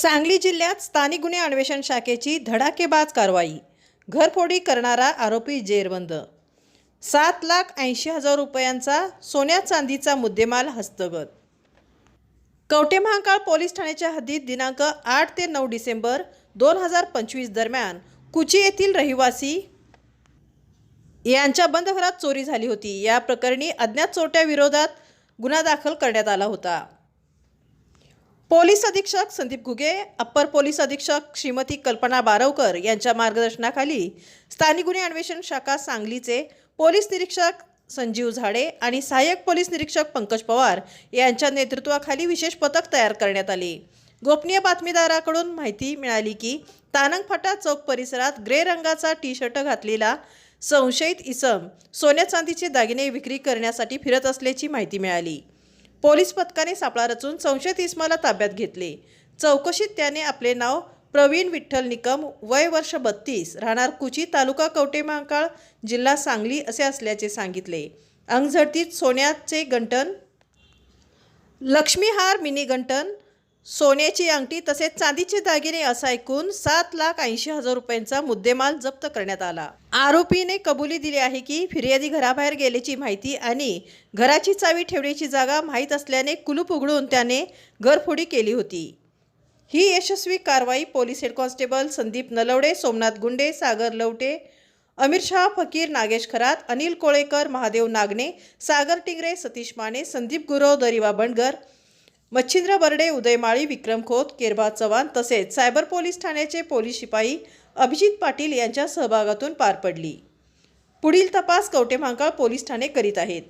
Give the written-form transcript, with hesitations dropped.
सांगली जिल्ह्यात स्थानिक गुन्हे अन्वेषण शाखेची धडाकेबाज कारवाई। घरफोडी करणारा आरोपी जेरबंद। 7,80,000 रुपयांचा सोन्या चांदीचा मुद्देमाल हस्तगत। कवठे महांकाळ पोलीस ठाण्याच्या हद्दीत दिनांक 8 ते 9 डिसेंबर 2025 दरम्यान कुची येथील रहिवासी यांच्या बंद घरात चोरी झाली होती। या प्रकरणी अज्ञात चोरट्याविरोधात गुन्हा दाखल करण्यात आला होता। पोलीस अधीक्षक संदीप घुगे, अप्पर पोलीस अधीक्षक श्रीमती कल्पना बारवकर यांच्या मार्गदर्शनाखाली स्थानिक गुन्हे अन्वेषण शाखा सांगलीचे पोलीस निरीक्षक संजीव झाडे आणि सहाय्यक पोलीस निरीक्षक पंकज पवार यांच्या नेतृत्वाखाली विशेष पथक तयार करण्यात आले। गोपनीय बातमीदाराकडून माहिती मिळाली की तानंगफाटा चौक परिसरात ग्रे रंगाचा टी-शर्ट घातलेला संशयित इसम सोन्या चांदीचे दागिने विक्री करण्यासाठी फिरत असल्याची माहिती मिळाली। पोलीस पथकाने सापळा रचून संशयित इसमाला ताब्यात घेतले। चौकशीत त्याने आपले नाव प्रवीण विठ्ठल निकम, वय वर्ष 32, राहणार कुची, तालुका कवठे महांकाळ, जिल्हा सांगली असे असल्याचे सांगितले। अंगझडतीत सोन्याचे गंटन, लक्ष्मीहार, मिनी गंटन, सोन्याची अंगठी तसेच चांदीचे दागिने असा एकूण 7,80,000 रुपयांचा मुद्देमाल जप्त करण्यात आला। आरोपीने कबुली दिली आहे की फिर्यादी घराबाहेर गेल्याची माहिती आणि घराची चावी ठेवण्याची जागा माहीत असल्याने कुलूप उघडून त्याने घरफोडी केली होती। ही यशस्वी कारवाई police head constable Sandeep Nalawade, Somnath Gunde, Sagar Lavate, Amirshah Fakir, Nagesh Kharat, Anil Kolekar, Mahadev Nagane, सागर टिंगरे, सतीश माने, संदीप गुरव, दरिवा बंडगर, मच्छिंद्र बर्डे, उदय माळी, विक्रम खोत, केरबा चव्हाण तसेच सायबर पोलीस ठाण्याचे पोलीस शिपाई अभिजित पाटील यांच्या सहभागातून पार पडली। पुढील तपास कवठे महांकाळ पोलीस ठाणे करीत आहेत।